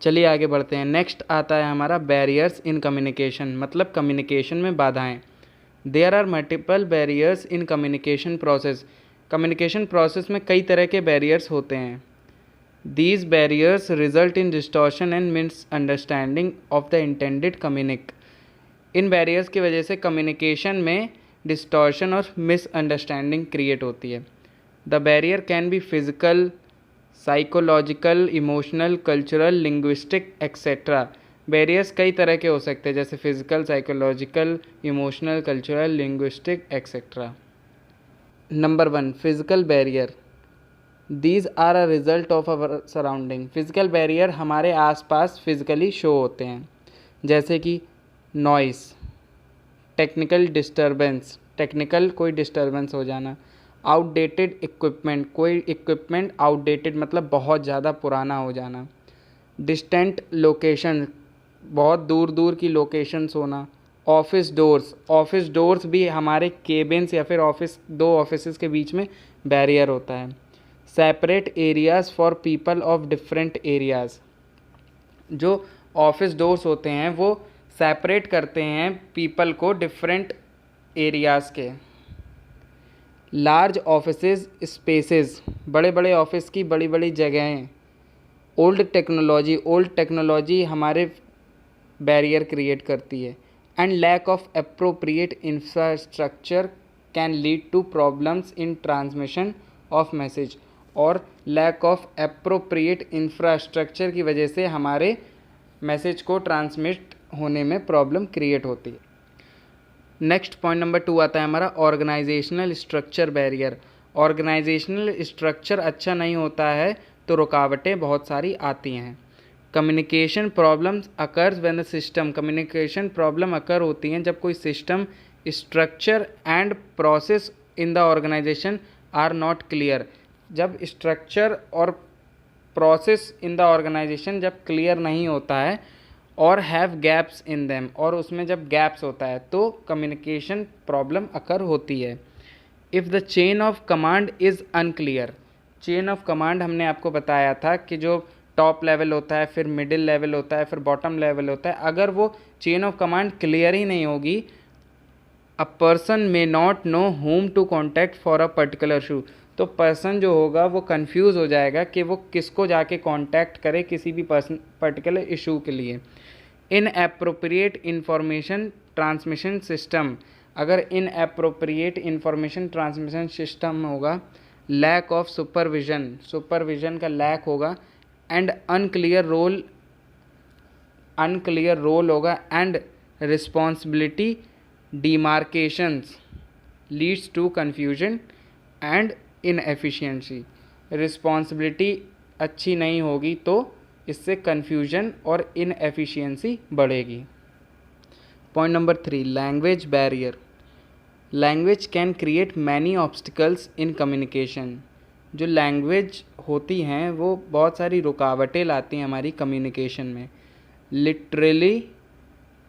चलिए आगे बढ़ते हैं। नेक्स्ट आता है हमारा बैरियर्स इन कम्युनिकेशन, मतलब कम्युनिकेशन में बाधाएं। There are multiple barriers in communication process. Communication process में कई तरह के बैरियर्स होते हैं। These barriers result in distortion and misunderstanding of the intended communique. इन बैरियर्स की वजह से कम्युनिकेशन में डिस्टॉर्शन और मिसअंडरस्टैंडिंग क्रिएट होती है। The barrier can be physical, psychological, emotional, cultural, linguistic etcetera. Barriers कई तरह के हो सकते हैं, जैसे physical, psychological, emotional, cultural, linguistic etcetera. Number 1, physical barrier. These are a result of our surrounding. Physical barrier हमारे आसपास फिजिकली शो होते हैं, जैसे कि नॉइस, टेक्निकल डिस्टर्बेंस, टेक्निकल कोई डिस्टर्बेंस हो जाना, आउटडेटेड इक्विपमेंट, कोई इक्विपमेंट आउटडेटेड मतलब बहुत ज़्यादा पुराना हो जाना, डिस्टेंट लोकेशन, बहुत दूर दूर की लोकेशंस होना, ऑफिस डोर्स, ऑफिस डोर्स भी हमारे केबिन्स या फिर दो ऑफिस के बीच में बैरियर होता है। Separate areas for people of different areas, जो ऑफिस डोर्स होते हैं वो सेपरेट करते हैं पीपल को डिफरेंट एरियाज़ के। लार्ज ऑफिसेज स्पेसेस, बड़े बड़े ऑफिस की बड़ी बड़ी जगहें। ओल्ड टेक्नोलॉजी हमारे बैरियर क्रिएट करती है। And lack of appropriate infrastructure can lead to problems in transmission of message. और लैक ऑफ अप्रोप्रिएट इंफ्रास्ट्रक्चर की वजह से हमारे मैसेज को ट्रांसमिट होने में प्रॉब्लम क्रिएट होती है। नेक्स्ट पॉइंट नंबर 2 आता है हमारा organisational structure barrier. Organisational structure अच्छा नहीं होता है तो रुकावटें बहुत सारी आती हैं। Communication problems occurs when the system, communication problem occur होती हैं जब कोई system, structure and process in the organization are not clear. जब स्ट्रक्चर और प्रोसेस इन द ऑर्गेनाइजेशन जब क्लियर नहीं होता है और हैव गैप्स इन देम, और उसमें जब गैप्स होता है तो कम्युनिकेशन प्रॉब्लम अकर होती है। If the chain of command is unclear, chain of command हमने आपको बताया था कि जो टॉप लेवल होता है, फिर मिडिल लेवल होता है, फिर बॉटम लेवल होता है, अगर वो चेन ऑफ कमांड क्लियर ही नहीं होगी, a person may not know whom to contact for a particular issue, तो पर्सन जो होगा वो कंफ्यूज हो जाएगा कि वो किसको जाके कांटेक्ट करे किसी भी पर्टिकुलर इशू के लिए। Inappropriate information transmission system, अगर inappropriate information transmission system होगा, लैक ऑफ सुपरविजन का लैक होगा, एंड अनक्लियर रोल होगा, and responsibility demarcations leads to confusion and inefficiency. Responsibility अच्छी नहीं होगी तो इससे कन्फ्यूजन और इनएफिशिएंसी बढ़ेगी। Point number 3, language barrier. Language can create many obstacles in communication. जो लैंग्वेज होती हैं वो बहुत सारी रुकावटें लाती हैं हमारी कम्युनिकेशन में। Literally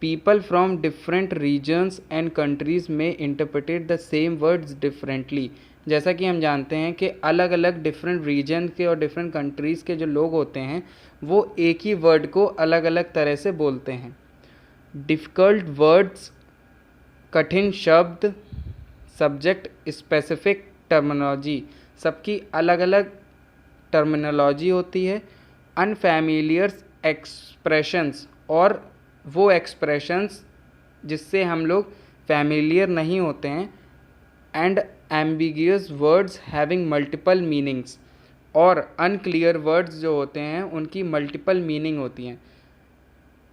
people from different regions and countries में interpreted the same words differently. जैसा कि हम जानते हैं कि अलग अलग डिफरेंट रीजन के और डिफरेंट कंट्रीज़ के जो लोग होते हैं वो एक ही वर्ड को अलग अलग तरह से बोलते हैं। डिफ़िकल्ट वर्ड्स, कठिन शब्द, सब्जेक्ट स्पेसिफिक टर्मिनोलॉजी, सबकी अलग अलग टर्मिनोलॉजी होती है। अनफैमिलियर एक्सप्रेशंस, और वो एक्सप्रेशंस जिससे हम लोग फैमिलियर नहीं होते हैं। And ambiguous words having multiple meanings, और अनक्लियर वर्ड्स जो होते हैं उनकी मल्टीपल मीनिंग होती हैं।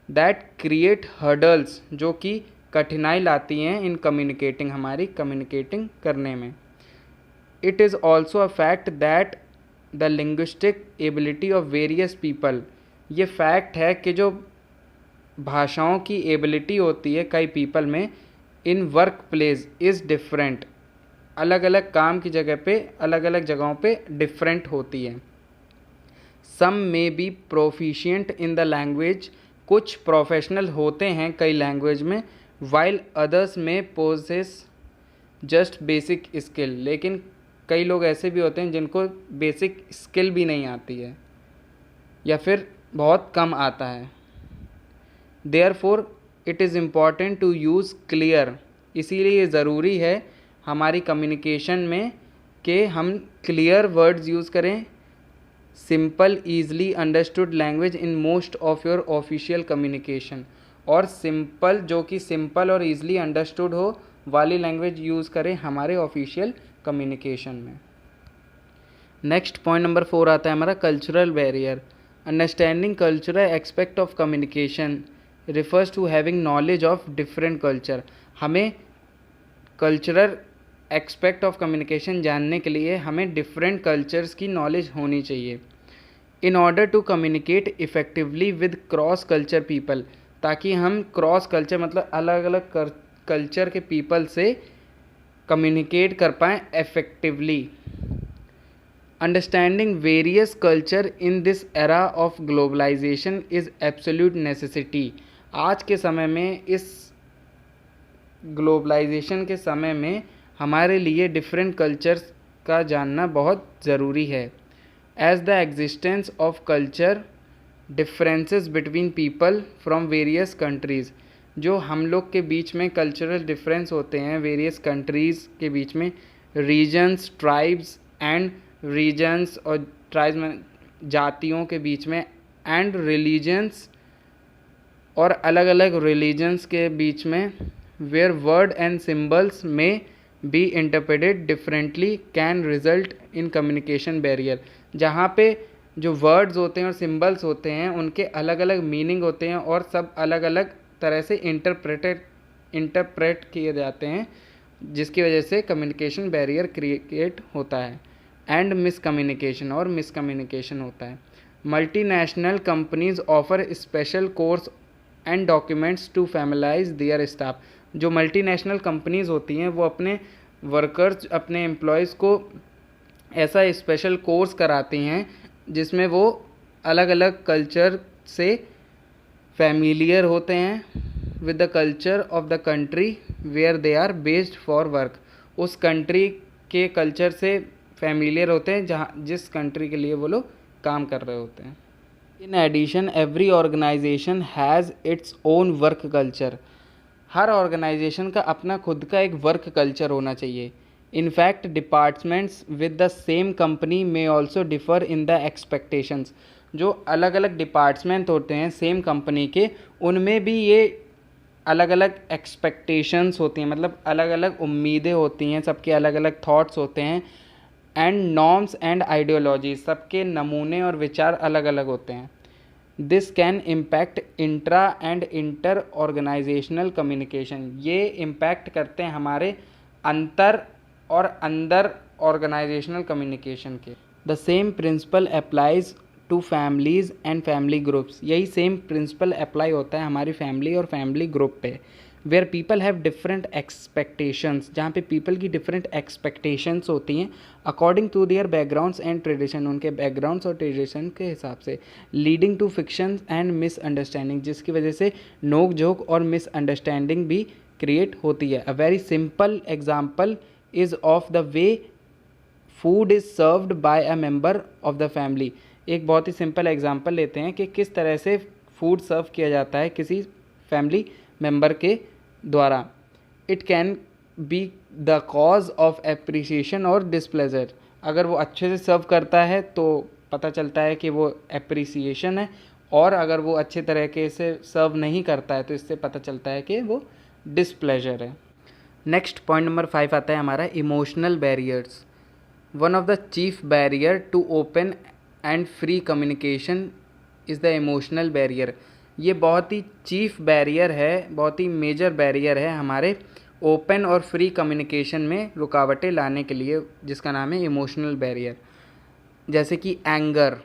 दैट क्रिएट हर्डल्स, जो कि कठिनाई लाती हैं इन कम्युनिकेटिंग, हमारी कम्युनिकेटिंग करने में। It is also a fact that the linguistic ability of various people, ये फैक्ट है कि जो भाषाओं की एबिलिटी होती है कई पीपल में in work place is different, अलग अलग काम की जगह पे अलग अलग जगहों पे डिफरेंट होती है। Some may be proficient in the language, कुछ प्रोफेशनल होते हैं कई लैंग्वेज में, वाइल अदर्स में पोजेस जस्ट बेसिक स्किल, लेकिन कई लोग ऐसे भी होते हैं जिनको बेसिक स्किल भी नहीं आती है, या फिर बहुत कम आता है। Therefore it is important to use clear, इसीलिए ये ज़रूरी है हमारी कम्युनिकेशन में कि हम क्लियर वर्ड्स यूज़ करें, simple easily understood language in most of your official communication, और सिंपल, जो कि सिंपल और ईजली अंडरस्टूड हो वाली लैंग्वेज यूज़ करें हमारे ऑफिशियल कम्युनिकेशन में। नेक्स्ट पॉइंट नंबर 4 आता है हमारा cultural barrier. Understanding cultural aspect of communication refers to having knowledge of different culture. हमें कल्चरल एक्सपेक्ट ऑफ कम्युनिकेशन जानने के लिए हमें डिफरेंट कल्चर्स की नॉलेज होनी चाहिए। In order to communicate effectively with cross culture people, ताकि हम क्रॉस कल्चर मतलब अलग अलग कल्चर के पीपल से कम्युनिकेट कर पाएँ effectively. Understanding various culture in this era of globalisation is absolute necessity. आज के समय में, इस ग्लोबलाइजेशन के समय में हमारे लिए डिफरेंट कल्चर्स का जानना बहुत ज़रूरी है। As the existence of culture differences between people from various countries, जो हम लोग के बीच में कल्चरल डिफरेंस होते हैं वेरियस कंट्रीज़ के बीच में, रीजन्स, ट्राइब्स एंड रीजन्स, और ट्राइब्स में जातियों के बीच में, एंड रिलीजन्स, और अलग अलग रिलीजन्स के बीच में, वेयर वर्ड एंड सिम्बल्स में be interpreted differently can result in communication barrier. जहाँ पे जो वर्ड्स होते हैं और सिम्बल्स होते हैं उनके अलग अलग मीनिंग होते हैं और सब अलग अलग तरह से इंटरप्रेट किए जाते हैं, जिसकी वजह से कम्युनिकेशन बैरियर क्रिएट होता है एंड मिसकम्युनिकेशन, और मिसकम्युनिकेशन होता है। Multinational companies offer special course and documents to familiarize their staff. जो मल्टीनेशनल कंपनीज होती हैं वो अपने वर्कर्स, अपने एम्प्लॉयज़ को ऐसा स्पेशल कोर्स कराती हैं जिसमें वो अलग अलग कल्चर से फैमिलियर होते हैं with the culture of the country where they are based for work. उस कंट्री के कल्चर से फैमिलियर होते हैं जहाँ जिस कंट्री के लिए वो लोग काम कर रहे होते हैं। In addition every organization has its own work culture. हर ऑर्गेनाइजेशन का अपना खुद का एक वर्क कल्चर होना चाहिए। In fact departments with the same company में also differ in the expectations. जो अलग अलग डिपार्टमेंट होते हैं सेम कंपनी के, उनमें भी ये अलग अलग एक्सपेक्टेशंस होती हैं, मतलब अलग अलग उम्मीदें होती हैं, सबके अलग अलग थॉट्स होते हैं, एंड नॉर्म्स एंड आइडियोलॉजी, सबके नमूने और विचार अलग अलग होते हैं। This can impact intra and inter organisational communication. ये इम्पैक्ट करते हैं हमारे अंतर और अंदर ऑर्गेनाइजेशनल कम्युनिकेशन के। The same principle applies to families and family groups. यही सेम प्रिंसिपल अप्लाई होता है हमारी फैमिली और फैमिली ग्रुप पे। Where people have different expectations, जहाँ पे पीपल की डिफरेंट एक्सपेक्टेशंस होती हैं according to their backgrounds and tradition, उनके बैकग्राउंड्स और ट्रेडिशन के हिसाब से, leading to fiction and misunderstanding, जिसकी वजह से नोक झोंक और मिसअंडरस्टैंडिंग भी क्रिएट होती है। A very simple example is of the way food is served by a member of the family. एक बहुत ही सिंपल एग्जाम्पल लेते हैं कि किस तरह से फूड सर्व किया जाता है किसी फैमिली मेंबर के द्वारा। It can be the cause of appreciation और डिसप्लेजर। अगर वो अच्छे से सर्व करता है तो पता चलता है कि वो एप्रिसिएशन है, और अगर वो अच्छे तरीके से सर्व नहीं करता है तो इससे पता चलता है कि वो डिसप्लेजर है। नेक्स्ट पॉइंट नंबर 5 आता है हमारा emotional barriers. One of the chief barrier to open and free communication is the emotional barrier. ये बहुत ही चीफ बैरियर है, बहुत ही मेजर बैरियर है हमारे ओपन और फ्री कम्युनिकेशन में रुकावटें लाने के लिए, जिसका नाम है इमोशनल बैरियर। जैसे कि एंगर,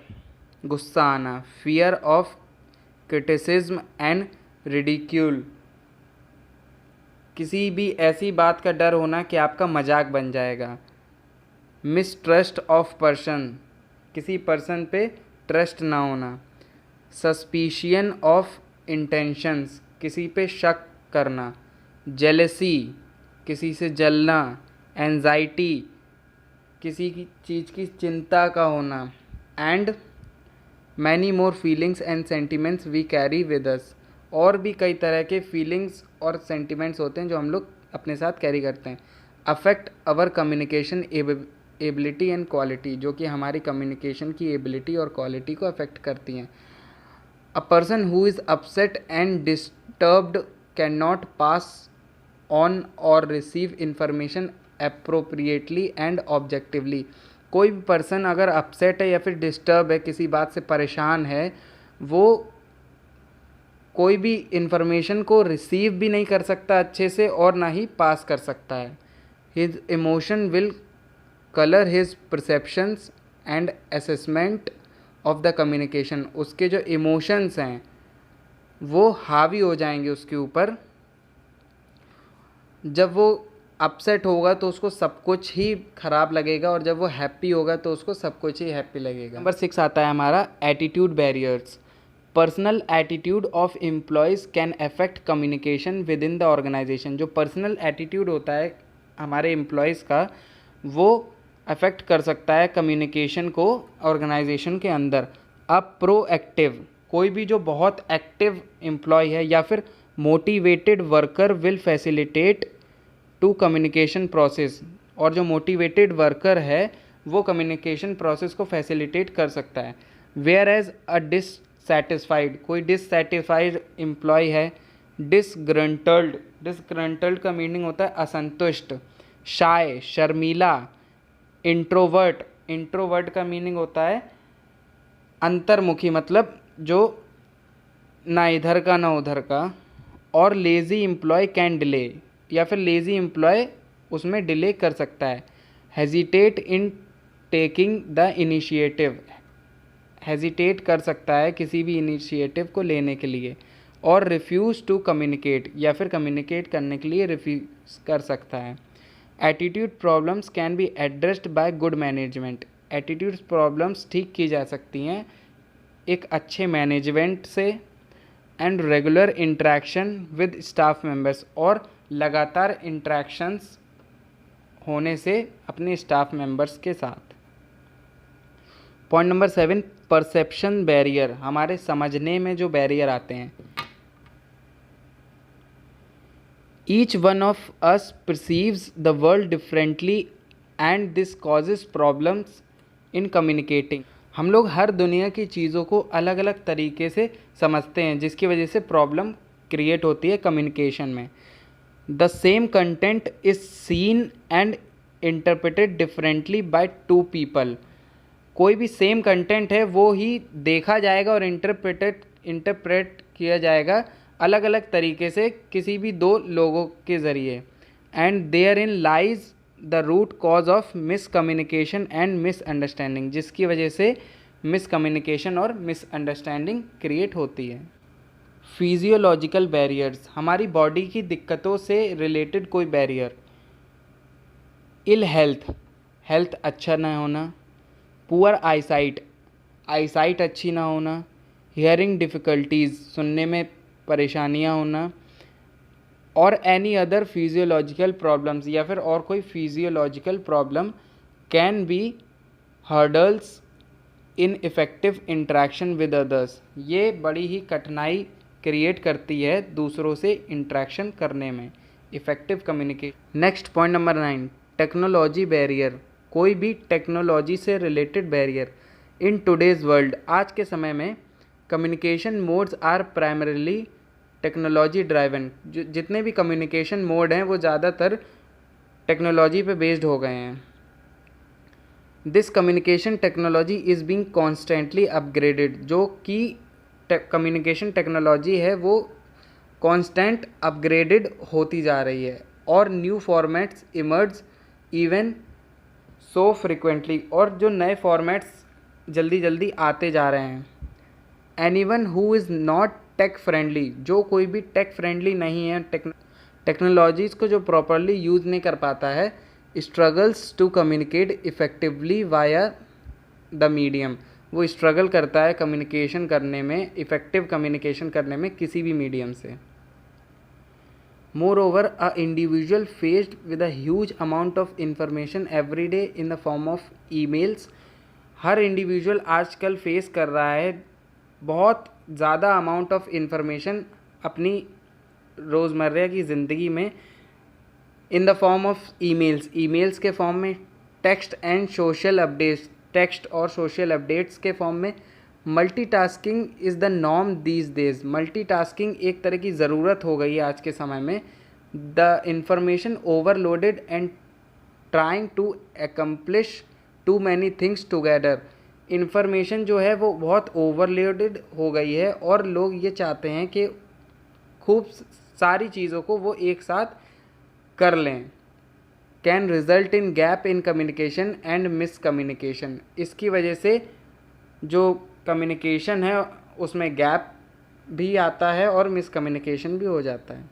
गुस्सा आना, fear of criticism and ridicule, किसी भी ऐसी बात का डर होना कि आपका मजाक बन जाएगा। मिसट्रस्ट ऑफ पर्सन, किसी पर्सन पे ट्रस्ट ना होना। सस्पिशियन ऑफ इंटेंशंस, किसी पे शक करना। जेलसी, किसी से जलना। एंजाइटी, किसी की चीज़ की चिंता का होना। And many more feelings and sentiments we carry with us. और भी कई तरह के फीलिंग्स और सेंटिमेंट्स होते हैं जो हम लोग अपने साथ कैरी करते हैं। Affect our communication ability and quality, जो कि हमारी कम्युनिकेशन की एबिलिटी और क्वालिटी को अफेक्ट करती हैं। A person who is upset and disturbed cannot pass on or receive information appropriately and objectively. कोई भी पर्सन अगर अपसेट है या फिर डिस्टर्ब है, किसी बात से परेशान है, वो कोई भी इंफॉर्मेशन को रिसीव भी नहीं कर सकता अच्छे से और ना ही पास कर सकता है। His emotion will colour his perceptions and assessment of the communication. उसके जो इमोशंस हैं वो हावी हो जाएंगे उसके ऊपर। जब वो अपसेट होगा तो उसको सब कुछ ही ख़राब लगेगा और जब वो हैप्पी होगा तो उसको सब कुछ ही हैप्पी लगेगा। नंबर 6 आता है हमारा attitude barriers. Personal attitude of employees can affect communication with in the organization. जो पर्सनल एटीट्यूड होता है हमारे एम्प्लॉयज़ का, वो अफेक्ट कर सकता है कम्युनिकेशन को ऑर्गेनाइजेशन के अंदर। अब प्रोएक्टिव, कोई भी जो बहुत एक्टिव एम्प्लॉय है या फिर motivated worker will facilitate to communication process. और जो मोटिवेटेड वर्कर है वो कम्युनिकेशन प्रोसेस को फैसिलिटेट कर सकता है। वेयर एज अ डिससेटिस्फाइड, कोई डिससेटिस्फाइड एम्प्लॉय है। डिसग्रंटल्ड, डिसग्रंटल्ड का मीनिंग होता है असंतुष्ट। शाय, शर्मीला। इंट्रोवर्ट, इंट्रोवर्ट का मीनिंग होता है अंतर्मुखी, मतलब जो ना इधर का ना उधर का। और लेज़ी एम्प्लॉय कैन डिले, या फिर लेज़ी एम्प्लॉय उसमें डिले कर सकता है। Hesitate in taking the initiative, hesitate कर सकता है किसी भी इनिशिएटिव को लेने के लिए। और रिफ्यूज़ टू कम्युनिकेट, या फिर कम्युनिकेट करने के लिए रिफ्यूज़ कर सकता है। Attitude problems can be addressed by good management. Attitude problems ठीक की जा सकती हैं एक अच्छे मैनेजमेंट से। And regular interaction with staff members, और लगातार इंटरेक्शंस होने से अपने स्टाफ मेंबर्स के साथ। पॉइंट नंबर 7, परसेप्शन बैरियर, हमारे समझने में जो बैरियर आते हैं। Each one of us perceives the world differently and this causes problems in communicating. हम लोग हर दुनिया की चीज़ों को अलग अलग तरीके से समझते हैं, जिसकी वजह से प्रॉब्लम क्रिएट होती है कम्युनिकेशन में। The same content is seen and interpreted differently by two people. कोई भी सेम कंटेंट है वो ही देखा जाएगा और इंटरप्रेट किया जाएगा अलग अलग तरीके से किसी भी दो लोगों के ज़रिए। And there in lies the root cause of miscommunication and misunderstanding, जिसकी वजह से मिसकम्युनिकेशन और मिसअंडरस्टैंडिंग क्रिएट होती है। फिजियोलॉजिकल बैरियर्स, हमारी बॉडी की दिक्कतों से रिलेटेड कोई बैरियर। इल हेल्थ, हेल्थ अच्छा ना होना। पुअर आईसाइट, आईसाइट अच्छी ना होना। हियरिंग डिफ़िकल्टीज़, सुनने में परेशानियां होना। और एनी अदर फिजियोलॉजिकल प्रॉब्लम्स, या फिर और कोई physiological problem can be hurdles in effective interaction with others. ये बड़ी ही कठिनाई क्रिएट करती है दूसरों से इंटरेक्शन करने में, effective communication. Next point number 9, technology barrier, कोई भी टेक्नोलॉजी से related barrier. In today's world, आज के समय में communication modes are primarily technology driven. जितने भी कम्युनिकेशन मोड हैं वो ज़्यादातर टेक्नोलॉजी पे बेस्ड हो गए हैं। This communication technology is being constantly upgraded, जो कि कम्युनिकेशन टेक्नोलॉजी है वो कॉन्स्टेंट अपग्रेडेड होती जा रही है। और new formats emerge even so frequently, और जो नए फॉर्मेट्स जल्दी जल्दी आते जा रहे हैं। Anyone who is not tech friendly, जो कोई भी टेक फ्रेंडली नहीं है, टेक्नोलॉजीज़ को जो प्रॉपरली यूज़ नहीं कर पाता है, struggles to communicate effectively via the medium, वो स्ट्रगल करता है कम्युनिकेशन करने में, इफ़ेक्टिव कम्युनिकेशन करने में किसी भी मीडियम से। Moreover, a individual faced with a huge amount of information every day in the form of emails, her individual आजकल फेस कर रहा है बहुत ज़्यादा अमाउंट ऑफ इंफॉर्मेशन अपनी रोज़मर्रा की ज़िंदगी में in the form of emails के फॉर्म में, टेक्स्ट और सोशल अपडेट्स के फॉर्म में। Multitasking is the norm these days. Multitasking एक तरह की ज़रूरत हो गई है आज के समय में। The information overloaded and trying to accomplish too many things together. Information जो है वो बहुत ओवरलोडेड हो गई है और लोग ये चाहते हैं कि खूब सारी चीज़ों को वो एक साथ कर लें। Can result in gap in communication and miscommunication. इसकी वजह से जो कम्युनिकेशन है उसमें गैप भी आता है और मिसकम्युनिकेशन भी हो जाता है।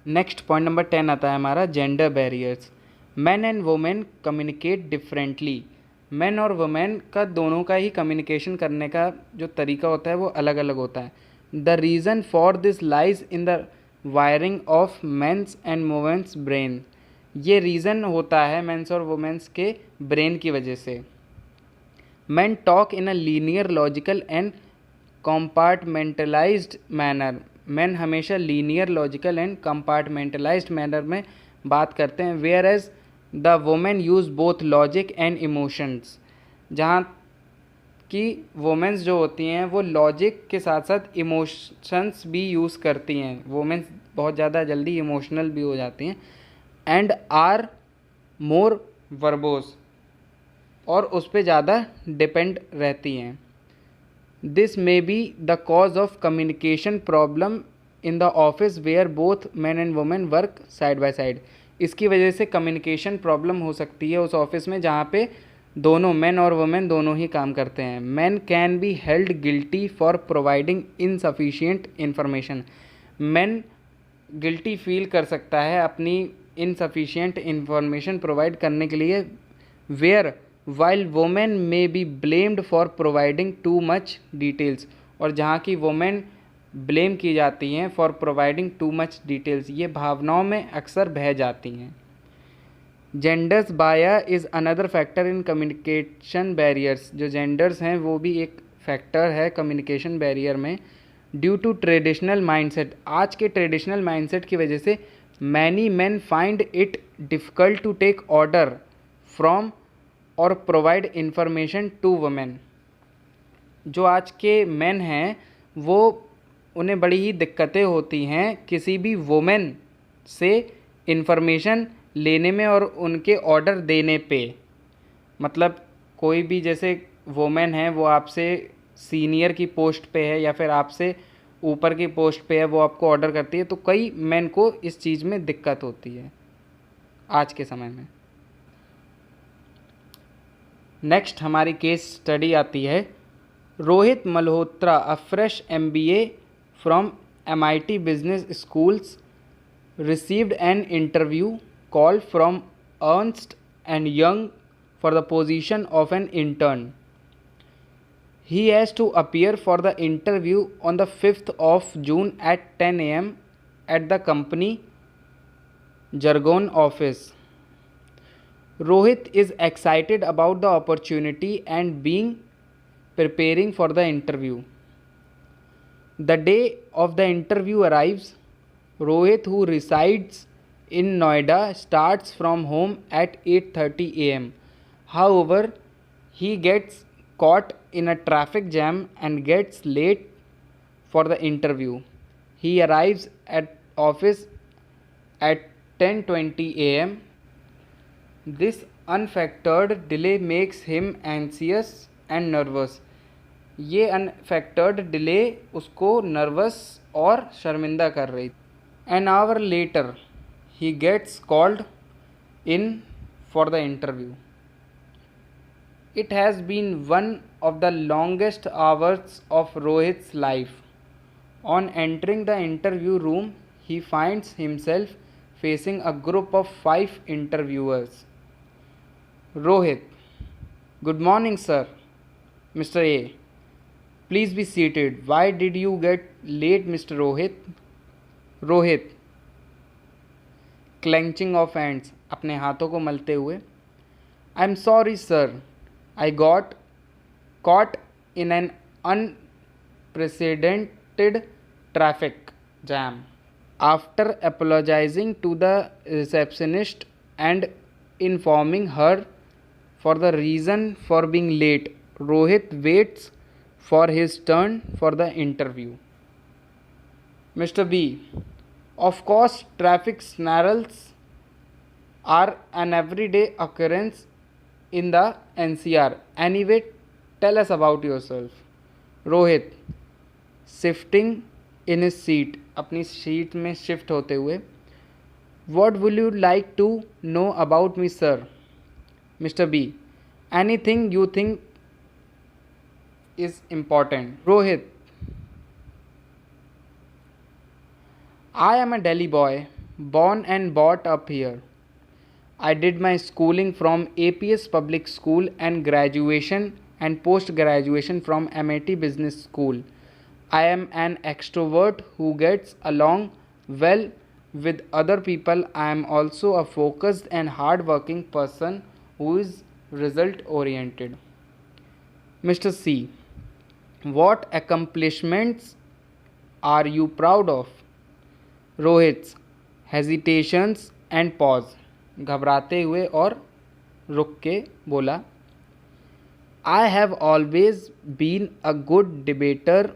नेक्स्ट पॉइंट नंबर 10 आता है हमारा gender barriers. Man and women communicate differently. Man और वुमेन का दोनों का ही कम्युनिकेशन करने का जो तरीका होता है वो अलग अलग होता है। The reason for this lies in the wiring of men's and women's brain. ये रीज़न होता है मेंस और वुमेन्स के ब्रेन की वजह से। Men talk in a linear, logical and compartmentalized manner. Men हमेशा linear, logical and compartmentalized manner में बात करते हैं। Whereas the women use both logic and emotions. जहाँ कि वुमेन्स जो होती हैं वो लॉजिक के साथ साथ इमोशंस भी यूज़ करती हैं। वुमेन्स बहुत ज़्यादा जल्दी इमोशनल भी हो जाती हैं। एंड आर मोर वर्बोस, और उस पर ज़्यादा डिपेंड रहती हैं। This may be the cause of communication problem in the office where both man and women work side by side. इसकी वजह से कम्युनिकेशन प्रॉब्लम हो सकती है उस ऑफिस में जहाँ पे दोनों मैन और वुमेन दोनों ही काम करते हैं। Man can be held guilty for providing insufficient information. Man guilty feel कर सकता है अपनी इनसफिशिएंट इन्फॉर्मेशन प्रोवाइड करने के लिए। Where while women may be blamed for providing too much details. और जहाँ की वुमेन ब्लेम की जाती हैं for providing too much details, ये भावनाओं में अक्सर बह जाती हैं। Genders bias is another factor in communication barriers. जो जेंडर्स हैं वो भी एक फैक्टर है कम्युनिकेशन बैरियर में। ड्यू टू ट्रेडिशनल माइंडसेट, आज के ट्रेडिशनल माइंडसेट की वजह से many man find it difficult to take order from और प्रोवाइड इंफॉर्मेशन टू वुमेन। जो आज के मेन हैं वो उन्हें बड़ी ही दिक्कतें होती हैं किसी भी वुमेन से इंफॉर्मेशन लेने में और उनके ऑर्डर देने पे। मतलब कोई भी जैसे वुमेन है वो आपसे सीनियर की पोस्ट पे है या फिर आपसे ऊपर की पोस्ट पे है, वो आपको ऑर्डर करती है, तो कई मेन को इस चीज़ में दिक्कत होती है आज के समय में। नेक्स्ट हमारी केस स्टडी आती है रोहित मल्होत्रा, अ fresh MBA from MIT business schools received an interview call from Ernst and Young for the position of an intern. He has to appear for the interview on the 5th of June at 10 a.m. at the company Jargon office. Rohit is excited about the opportunity and being preparing for the interview. The day of the interview arrives. Rohit, who resides in Noida, starts from home at 8:30 a.m. However, he gets caught in a traffic jam and gets late for the interview. He arrives at office at 10:20 a.m. This unfactored delay makes him anxious and nervous. ये unfactored delay उसको nervous और शर्मिंदा कर रही। An hour later, he gets called in for the interview. It has been one of the longest hours of Rohit's life. On entering the interview room, he finds himself facing a group of 5 interviewers. Rohit: Good morning, sir. Mr. A: Please be seated. Why did you get late, Mr. Rohit? Rohit clenching of hands, अपने हाथों को मलते हुए, I am sorry sir, I got caught in an unprecedented traffic jam. After apologizing to the receptionist and informing her for the reason for being late, Rohit waits for his turn for the interview. Mr. B: Of course, traffic snarls are an everyday occurrence in the NCR. Anyway, tell us about yourself. Rohit, shifting in his seat, अपनी seat में shift होते हुए, What would you like to know about me, sir? Mr. B: Anything you think is important. Rohit: I am a Delhi boy, born and brought up here. I did my schooling from APS Public School and graduation and post-graduation from MIT Business School. I am an extrovert who gets along well with other people. I am also a focused and hard-working person who is result-oriented. Mr. C: What accomplishments are you proud of? Rohit's hesitations and pause. घबराते हुए और रुक के बोला, I have always been a good debater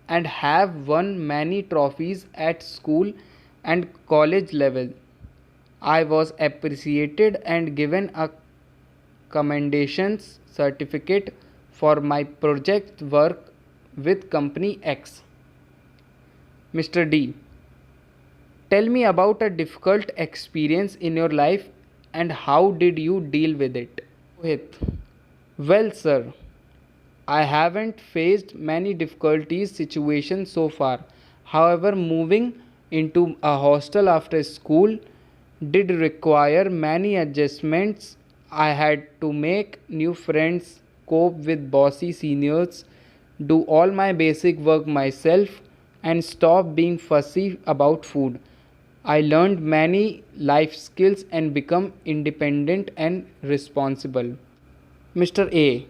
and have won many trophies at school and college level. I was appreciated and given a commendations certificate for my project work with Company X. Mr. D: Tell me about a difficult experience in your life and how did you deal with it? Rohit: Well, sir, I haven't faced many difficulties situations so far. However, moving into a hostel after school did require many adjustments. I had to make new friends, cope with bossy seniors, do all my basic work myself, and stop being fussy about food. I learned many life skills and become independent and responsible. Mr. A: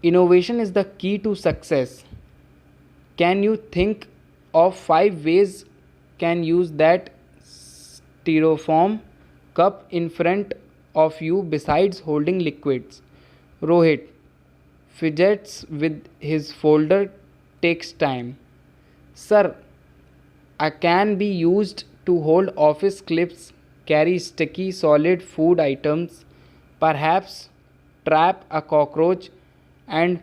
Innovation is the key to success. Can you think of 5 ways can use that styrofoam cup in front of you besides holding liquids? Rohit fidgets with his folder, takes time. Sir, a can be used to hold office clips, carry sticky solid food items, perhaps trap a cockroach, and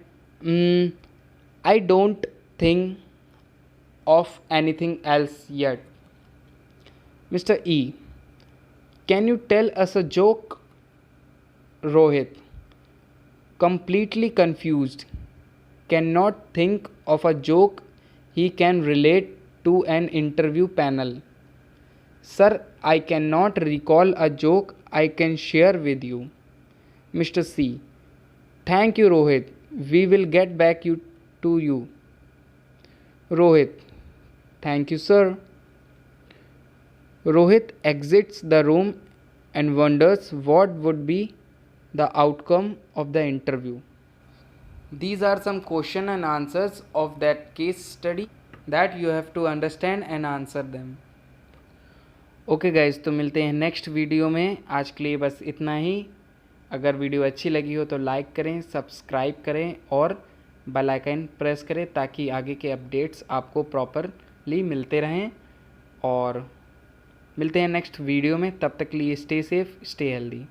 I don't think of anything else yet. Mr. E: Can you tell us a joke? Rohit, completely confused, cannot think of a joke he can relate to an interview panel. Sir, I cannot recall a joke I can share with you. Mr. C: Thank you, Rohit. We will get back to you. Rohit: Thank you, sir. Rohit exits the room and wonders what would be the outcome of the interview. These are some question and answers of that case study that you have to understand and answer them. Okay guys, तो मिलते हैं next video में. आज के लिए बस इतना ही. अगर वीडियो अच्छी लगी हो तो लाइक करें, सब्सक्राइब करें और बेल आइकन प्रेस करें ताकि आगे के अपडेट्स आपको प्रॉपरली मिलते रहें. और मिलते हैं नेक्स्ट वीडियो में. तब तक के लिए स्टे सेफ, स्टे हेल्दी.